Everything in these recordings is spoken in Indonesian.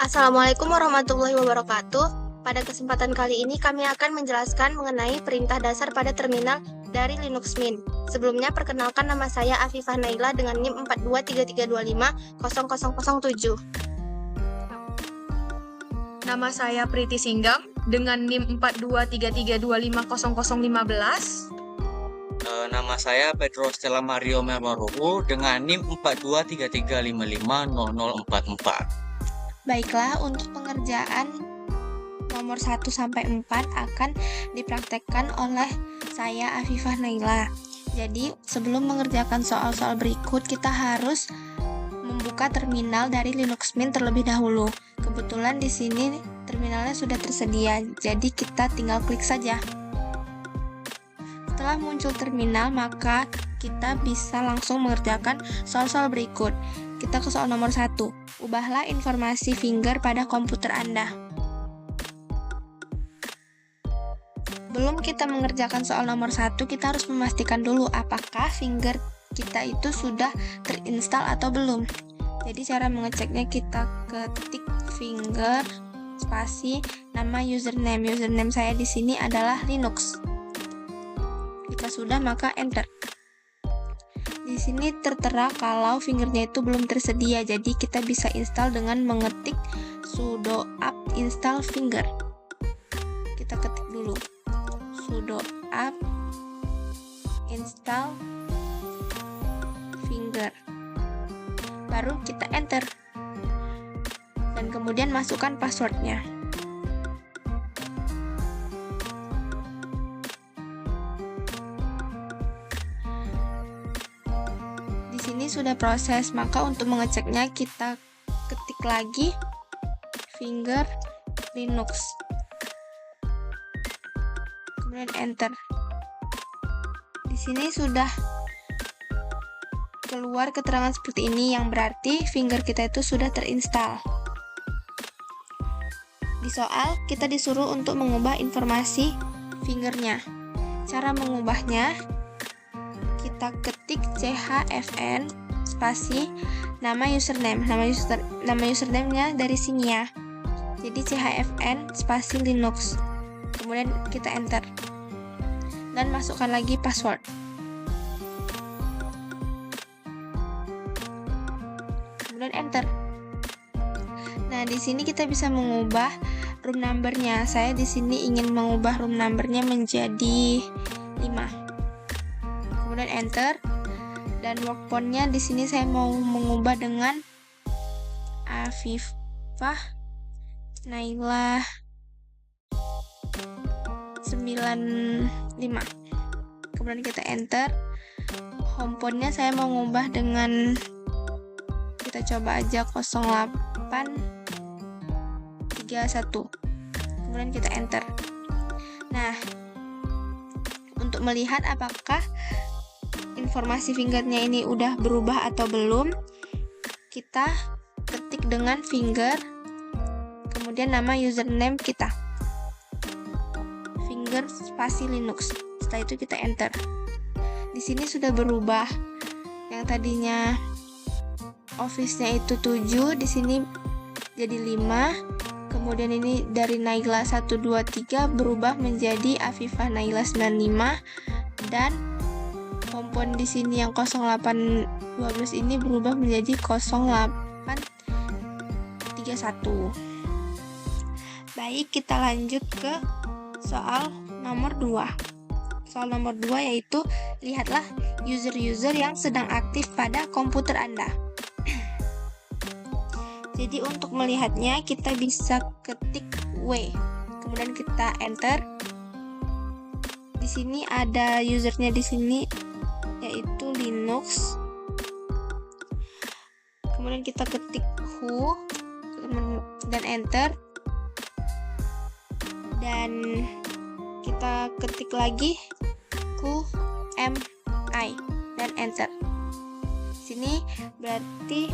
Assalamualaikum warahmatullahi wabarakatuh. Pada kesempatan kali ini kami akan menjelaskan mengenai perintah dasar pada terminal dari Linux Mint. Sebelumnya perkenalkan, nama saya Afifah Naila dengan NIM 4233250007. Nama saya Priti Singgam dengan NIM 4233250015. Nama saya Pedro Stella Mario Memoruhu dengan NIM 4233550044. Baiklah, untuk pengerjaan nomor 1 sampai 4 akan dipraktekkan oleh saya Afifah Naila. Jadi, sebelum mengerjakan soal-soal berikut, kita harus membuka terminal dari Linux Mint terlebih dahulu. Kebetulan di sini terminalnya sudah tersedia, jadi kita tinggal klik saja. Setelah muncul terminal, maka kita bisa langsung mengerjakan soal-soal berikut. Kita ke soal nomor 1. Ubahlah informasi finger pada komputer Anda. Belum kita mengerjakan soal nomor 1, kita harus memastikan dulu apakah finger kita itu sudah terinstall atau belum. Jadi cara mengeceknya, kita ketik finger spasi nama username. Username saya di sini adalah Linux. Jika sudah, maka enter. Di sini tertera kalau fingernya itu belum tersedia, jadi kita bisa install dengan mengetik sudo apt install finger. Kita ketik dulu sudo apt install finger, baru kita enter dan kemudian masukkan passwordnya. Ini sudah proses, maka untuk mengeceknya kita ketik lagi finger Linux, kemudian enter. Di sini sudah keluar keterangan seperti ini, yang berarti finger kita itu sudah terinstall. Di soal kita disuruh untuk mengubah informasi fingernya. Cara mengubahnya, kita ketik chfn spasi nama username. Nama username-nya dari sini ya. Jadi chfn spasi Linux. Kemudian kita enter. Dan masukkan lagi password. Kemudian enter. Nah, di sini kita bisa mengubah room number-nya. Saya di sini ingin mengubah room number-nya menjadi 5. Kemudian enter, dan work phone-nya di sini saya mau mengubah dengan Afifah Naila 95. Kemudian kita enter. Home phone-nya saya mau mengubah dengan, kita coba aja 0831. Kemudian kita enter. Nah, untuk melihat apakah informasi fingernya ini udah berubah atau belum, kita ketik dengan finger kemudian nama username kita, finger spasi Linux. Setelah itu kita enter. Di sini sudah berubah, yang tadinya office-nya itu 7, di sini jadi 5. Kemudian ini dari Naila 123 berubah menjadi Afifah Naila 95, dan kompon di sini yang 0812 ini berubah menjadi 0831. Baik, kita lanjut ke soal nomor 2. Soal nomor 2 yaitu lihatlah user-user yang sedang aktif pada komputer Anda. Jadi untuk melihatnya kita bisa ketik W, kemudian kita enter. Di sini ada usernya di sini yaitu Linux. Kemudian kita ketik who dan enter. Dan kita ketik lagi QMI dan enter. Sini berarti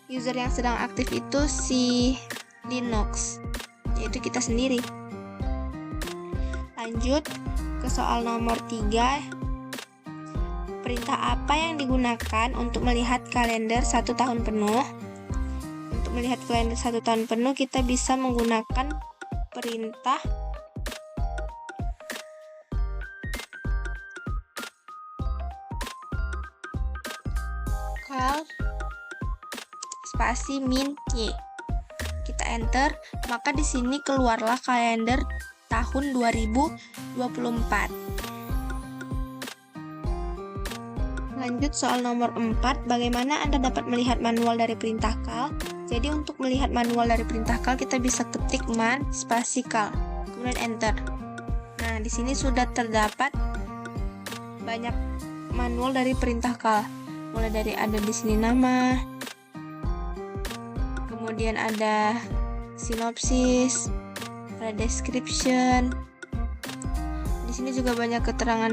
user yang sedang aktif itu si Linux, yaitu kita sendiri. Lanjut ke soal nomor 3. Perintah apa yang digunakan untuk melihat kalender 1 tahun penuh? Untuk melihat melihat kalender 1 tahun penuh, kita bisa menggunakan perintah cal spasi min y. Kita enter, maka di sini keluarlah kalender tahun 2024. Lanjut soal nomor 4, bagaimana Anda dapat melihat manual dari perintah cal? Jadi untuk melihat manual dari perintah cal, kita bisa ketik man spasi cal, kemudian enter. Nah, di sini sudah terdapat banyak manual dari perintah cal. Mulai dari ada di sini nama, kemudian ada sinopsis, ada description. Di sini juga banyak keterangan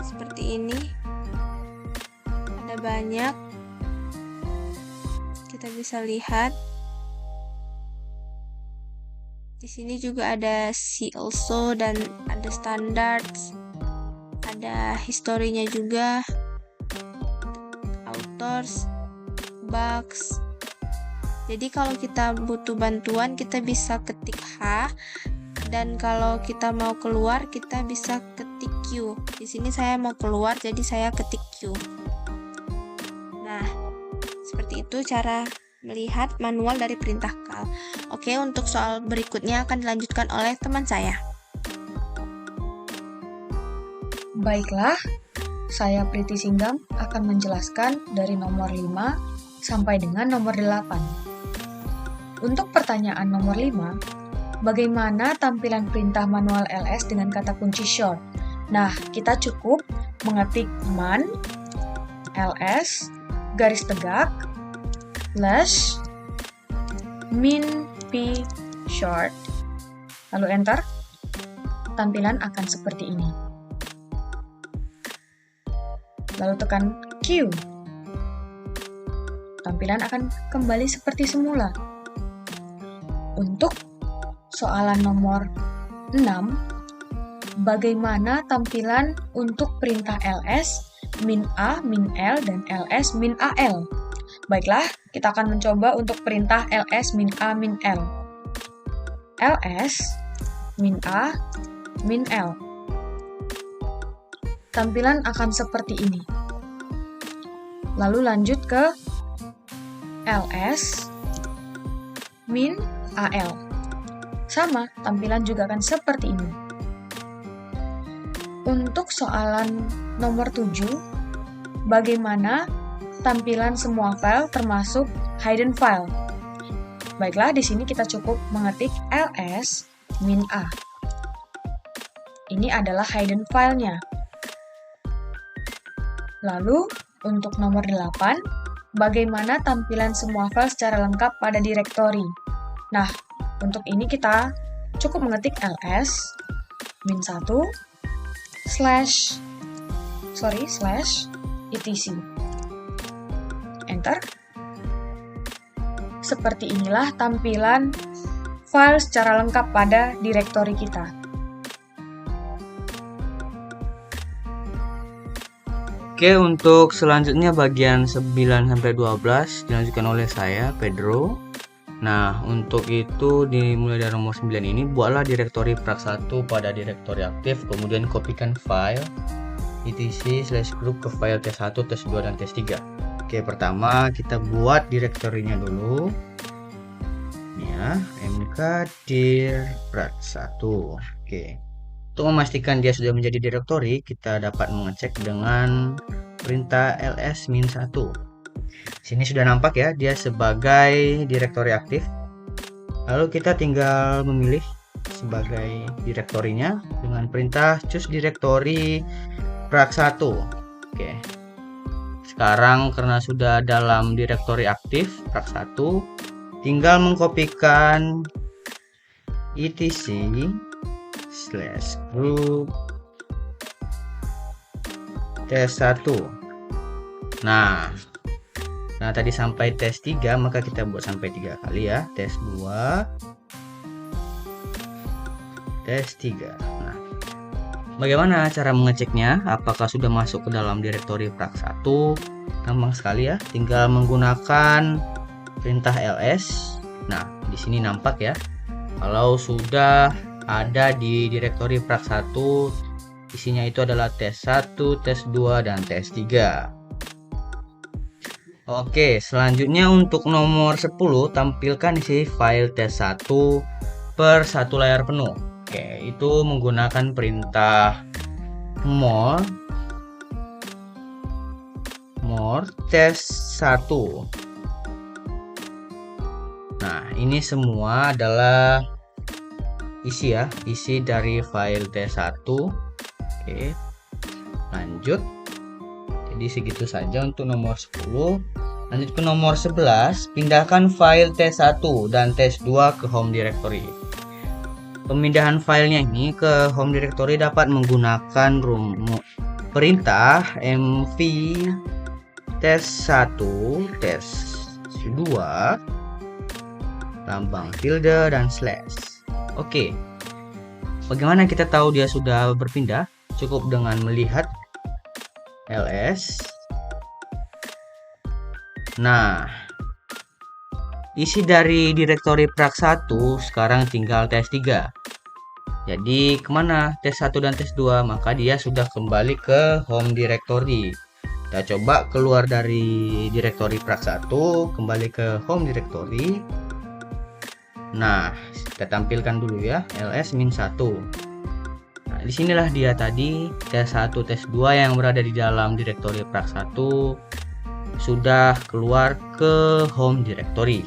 seperti ini. Ada banyak. Kita bisa lihat. Di sini juga ada see also dan ada standards. Ada historinya juga, authors, bugs. Jadi kalau kita butuh bantuan, kita bisa ketik H, dan kalau kita mau keluar, kita bisa ketik Q. Di sini saya mau keluar, jadi saya ketik Q. Nah, seperti itu cara melihat manual dari perintah cal. Oke, untuk soal berikutnya akan dilanjutkan oleh teman saya. Baiklah, saya Priti Singgam akan menjelaskan dari nomor 5 sampai dengan nomor 8. Untuk pertanyaan nomor 5, bagaimana tampilan perintah manual ls dengan kata kunci short? Nah, kita cukup mengetik man, ls, garis tegak, slash, min, p, short, lalu enter. Tampilan akan seperti ini. Lalu tekan Q. Tampilan akan kembali seperti semula. Untuk soalan nomor 6, bagaimana tampilan untuk perintah ls, min a, min l, dan ls, min al? Baiklah, kita akan mencoba untuk perintah ls, min a, min l. ls, min a, min l. Tampilan akan seperti ini. Lalu lanjut ke ls, min al. Sama, tampilan juga akan seperti ini. Untuk soalan nomor 7, bagaimana tampilan semua file termasuk hidden file? Baiklah, di sini kita cukup mengetik ls, min a. Ini adalah hidden file-nya. Lalu, untuk nomor 8, bagaimana tampilan semua file secara lengkap pada direktori? Nah, untuk ini kita cukup mengetik ls, min 1, slash, etc. Enter. Seperti inilah tampilan file secara lengkap pada direktori kita. Oke, untuk selanjutnya bagian 9-12 dilanjutkan oleh saya, Pedro. Nah, untuk itu dimulai dari nomor 9 ini, buatlah direktori prak1 pada direktori aktif, kemudian kopikan file etc/group ke file tes1, tes2, dan tes3. Oke, pertama kita buat direktorinya dulu. Ya, mkdir prak1. Oke. Untuk memastikan dia sudah menjadi direktori, kita dapat mengecek dengan perintah ls-1. Sini sudah nampak ya, dia sebagai direktori aktif. Lalu kita tinggal memilih sebagai direktorinya dengan perintah choose directory prak1. Oke. Sekarang karena sudah dalam direktori aktif prak1, tinggal mengkopikan etc/group tes1. Nah, tadi sampai tes 3, maka kita buat sampai 3 kali ya. Tes 2, tes 3. Nah, bagaimana cara mengeceknya? Apakah sudah masuk ke dalam direktori prak1? Gampang sekali ya, tinggal menggunakan perintah ls. Nah, di sini nampak ya, kalau sudah ada di direktori prak1, isinya itu adalah tes1, tes2, dan tes3. Oke, selanjutnya untuk nomor 10, tampilkan isi file tes1 per satu layar penuh. Oke, itu menggunakan perintah more tes1. Nah, ini semua adalah isi ya, isi dari file tes1. Oke, lanjut. Jadi segitu saja untuk nomor 10. Lanjut ke nomor 11, pindahkan file tes1 dan tes2 ke home directory. Pemindahan filenya ini ke home directory dapat menggunakan perintah mv tes1 tes2 lambang tilde dan slash. Oke, bagaimana kita tahu dia sudah berpindah? Cukup dengan melihat ls. Nah, isi dari direktori prak1 sekarang tinggal tes3. Jadi kemana tes1 dan tes2? Maka dia sudah kembali ke home directory. Kita coba keluar dari direktori prak1, kembali ke home directory. Nah, kita tampilkan dulu ya, ls-1. Nah, disinilah dia tadi, tes1, tes2 yang berada di dalam direktori prak1 sudah keluar ke home directory.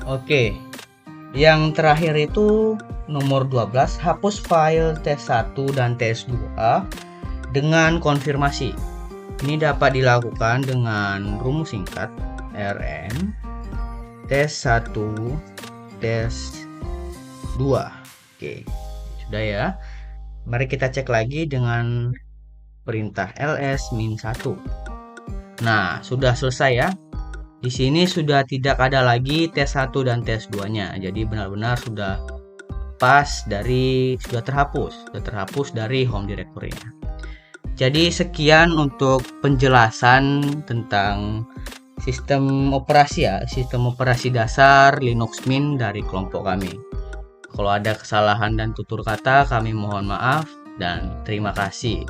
Oke, yang terakhir itu nomor 12, hapus file tes1 dan tes2 dengan konfirmasi. Ini dapat dilakukan dengan rumus singkat rm tes1 tes2. Oke, sudah ya. Mari kita cek lagi dengan perintah ls-1. Nah, sudah selesai ya. Di sini sudah tidak ada lagi tes1 dan tes2-nya. Jadi benar-benar sudah sudah terhapus dari home directory-nya. Jadi sekian untuk penjelasan tentang sistem operasi dasar Linux Mint dari kelompok kami. Kalau ada kesalahan dan tutur kata, kami mohon maaf dan terima kasih.